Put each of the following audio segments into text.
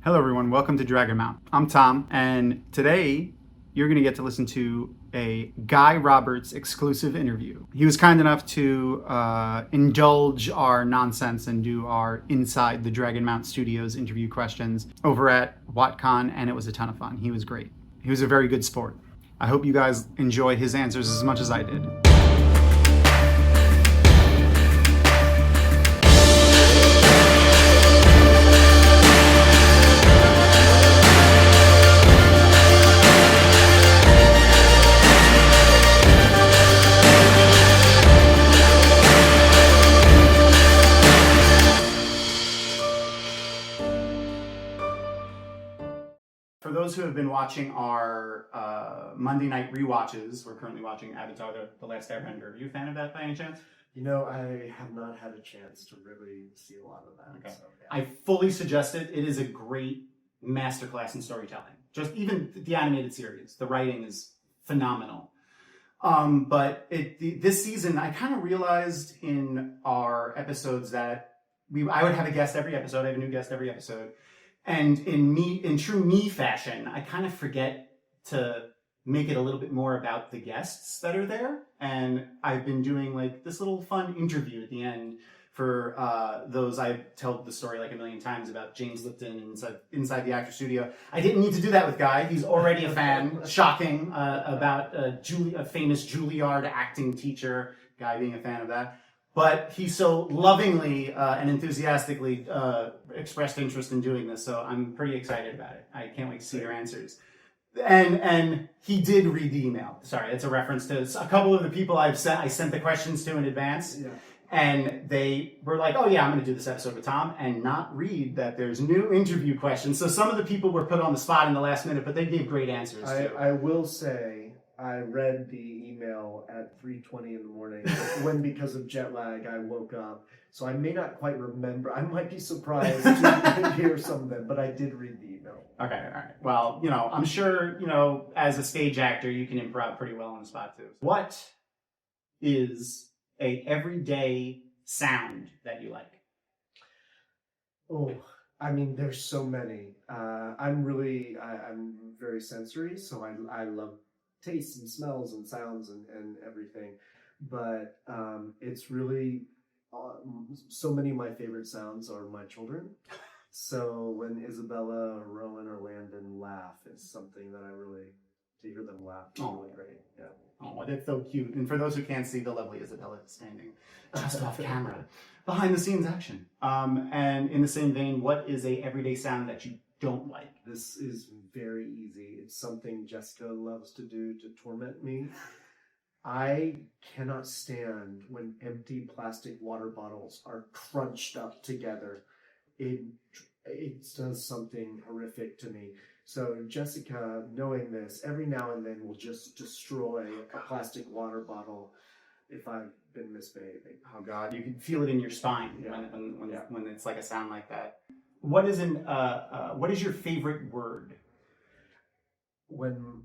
Hello everyone, welcome to Dragonmount. I'm Tom, and today you're going to get to listen to a Guy Roberts exclusive interview. He was kind enough to indulge our nonsense and do our Inside the Dragonmount Studios interview questions over at WatCon, and it was a ton of fun. He was great. He was a very good sport. I hope you guys enjoy his answers as much as I did. For those who have been watching our Monday night rewatches, we're currently watching Avatar: The Last Airbender. Are you a fan of that by any chance? You know, I have not had a chance to really see a lot of that. Okay. So, yeah. I fully suggest it. It is a great masterclass in storytelling. Just even the animated series, the writing is phenomenal. But this season, I kind of realized in our episodes that I would have a guest every episode. I have a new guest every episode. And in true me fashion, I kind of forget to make it a little bit more about the guests that are there. And I've been doing like this little fun interview at the end for those. I've told the story like a million times about James Lipton inside the actor studio. I didn't need to do that with Guy. He's already a fan. Shocking about a famous Juilliard acting teacher. Guy being a fan of that. But he so lovingly and enthusiastically expressed interest in doing this, so I'm pretty excited about it. I can't wait to see your answers. And he did read the email. Sorry, it's a reference to a couple of the people I sent the questions to in advance. Yeah. And they were like, oh yeah, I'm going to do this episode with Tom, and not read that there's new interview questions. So some of the people were put on the spot in the last minute, but they gave great answers too. I will say, I read the email at 3:20 in the morning when, because of jet lag, I woke up. So I may not quite remember. I might be surprised to hear some of them, but I did read the email. Okay, all right. Well, I'm sure, as a stage actor, you can improv pretty well on the spot too. What is a everyday sound that you like? Oh, I mean, there's so many. I'm very sensory, so I love tastes and smells and sounds and everything. But it's really, so many of my favorite sounds are my children. So when Isabella or Rowan or Landon laugh, it's something that to hear them laugh is really great. Yeah. Oh, that's so cute. And for those who can't see, the lovely Isabella is standing just off camera. Behind the scenes action. And in the same vein, what is a everyday sound that you don't like? This is very easy. It's something Jessica loves to do to torment me. I cannot stand when empty plastic water bottles are crunched up together. It does something horrific to me. So Jessica, knowing this, every now and then will just destroy a plastic water bottle if I've been misbehaving. Oh God, you can feel it in your spine Yeah. when it's like a sound like that. What is your favorite word? When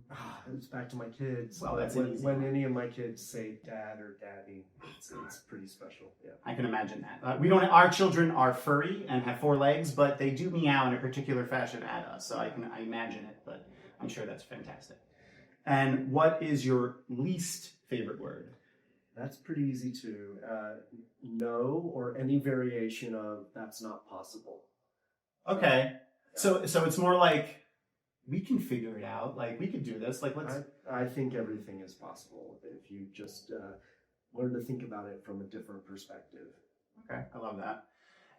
it's back to my kids. Well, that's an easy when one. any of my kids say dad or daddy, it's pretty special. Yeah. I can imagine that. Our children are furry and have 4 legs, but they do meow in a particular fashion at us. So I imagine it, but I'm sure that's fantastic. And what is your least favorite word? That's pretty easy too. No, or any variation of that's not possible. Okay. So it's more like, we can figure it out. Like, we could do this. Like, let's. I think everything is possible if you just learn to think about it from a different perspective. Okay, I love that.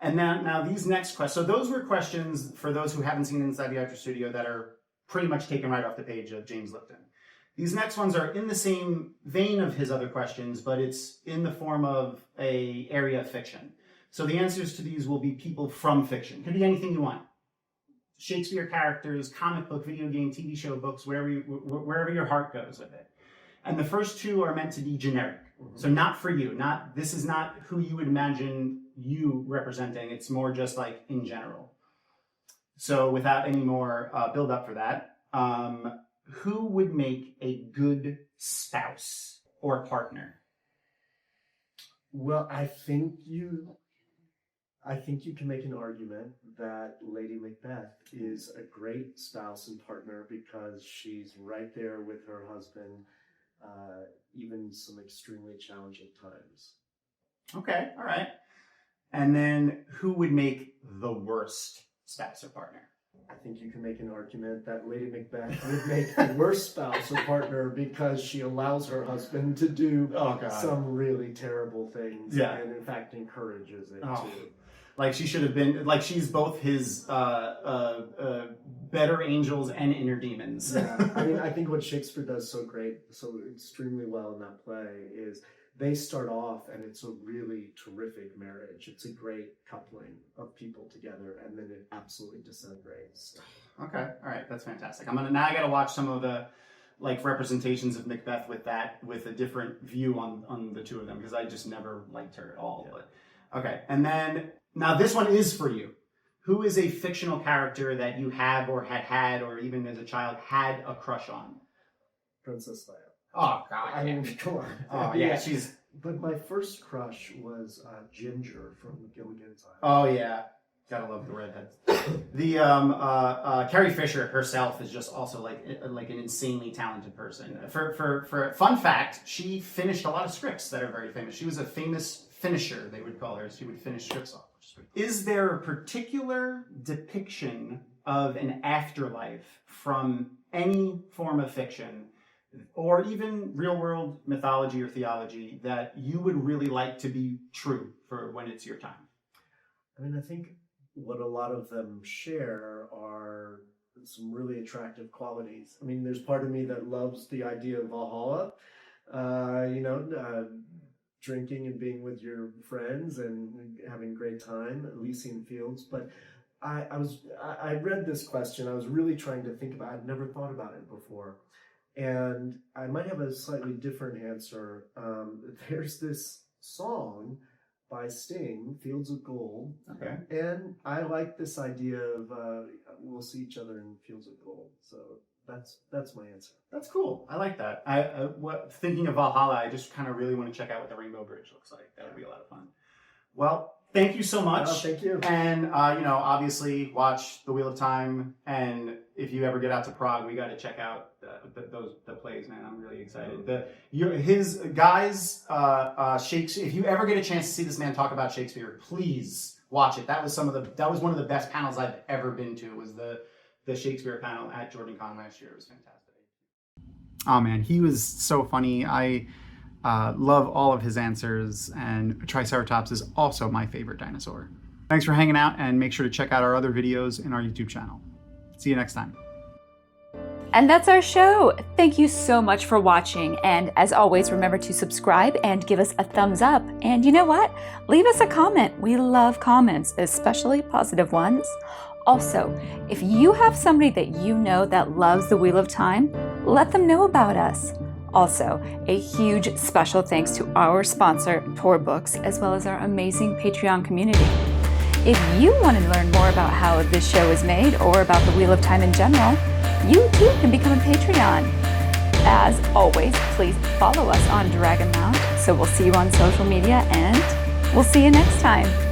And now these next questions. So those were questions for those who haven't seen Inside the Actor Studio that are pretty much taken right off the page of James Lipton. These next ones are in the same vein of his other questions, but it's in the form of a area of fiction. So the answers to these will be people from fiction. Could be anything you want. Shakespeare characters, comic book, video game, TV show, books, wherever your heart goes with it. And the first 2 are meant to be generic. Mm-hmm. So not for you. This is not who you would imagine you representing. It's more just like in general. So without any more build up for that, who would make a good spouse or partner? Well, I think I think you can make an argument that Lady Macbeth is a great spouse and partner because she's right there with her husband, even some extremely challenging times. Okay, all right. And then who would make the worst spouse or partner? I think you can make an argument that Lady Macbeth would make the worst spouse or partner because she allows her husband to do some really terrible things, and in fact encourages it too. Like she should have been, like she's both his better angels and inner demons. Yeah, I mean, I think what Shakespeare does so extremely well in that play is they start off and it's a really terrific marriage. It's a great coupling of people together, and then it absolutely disintegrates. Okay, all right, that's fantastic. I gotta watch some of the like representations of Macbeth with a different view on the two of them, because I just never liked her at all. Yeah. But okay, and then now this one is for you. Who is a fictional character that you have or had or even as a child had a crush on? Princess Leia. Oh God! I mean, come on. Oh yeah, she's. But my first crush was Ginger from Gilligan's Island. Oh yeah, gotta love the redheads. The Carrie Fisher herself is just also like an insanely talented person. For fun fact, she finished a lot of scripts that are very famous. She was a famous finisher, they would call her. She would finish scripts off. Is there a particular depiction of an afterlife from any form of fiction, or even real-world mythology or theology, that you would really like to be true for when it's your time? I mean, I think what a lot of them share are some really attractive qualities. I mean, there's part of me that loves the idea of Valhalla, drinking and being with your friends and having a great time, Elysian Fields. But I read this question. I was really trying to think about it. I'd never thought about it before. And I might have a slightly different answer. There's this song by Sting, Fields of Gold. Okay. And I like this idea of we'll see each other in Fields of Gold. So that's my answer. That's cool. I like that. Thinking of Valhalla, I just kind of really want to check out what the Rainbow Bridge looks like. That would be a lot of fun. Well, thank you so much. Thank you. And, obviously watch The Wheel of Time. And if you ever get out to Prague, we got to check out the plays, man. I'm really excited. His guys, Shakespeare. If you ever get a chance to see this man talk about Shakespeare, please watch it. That was one of the best panels I've ever been to. Was the Shakespeare panel at JordanCon last year. It was fantastic. Oh man, he was so funny. I love all of his answers, and Triceratops is also my favorite dinosaur. Thanks for hanging out, and make sure to check out our other videos in our YouTube channel. See you next time. And that's our show. Thank you so much for watching. And as always, remember to subscribe and give us a thumbs up. And you know what? Leave us a comment. We love comments, especially positive ones. Also, if you have somebody that you know that loves The Wheel of Time, let them know about us. Also, a huge special thanks to our sponsor, Tor Books, as well as our amazing Patreon community. If you want to learn more about how this show is made or about The Wheel of Time in general, you too can become a Patreon. As always, please follow us on Dragonmount. So we'll see you on social media, and we'll see you next time.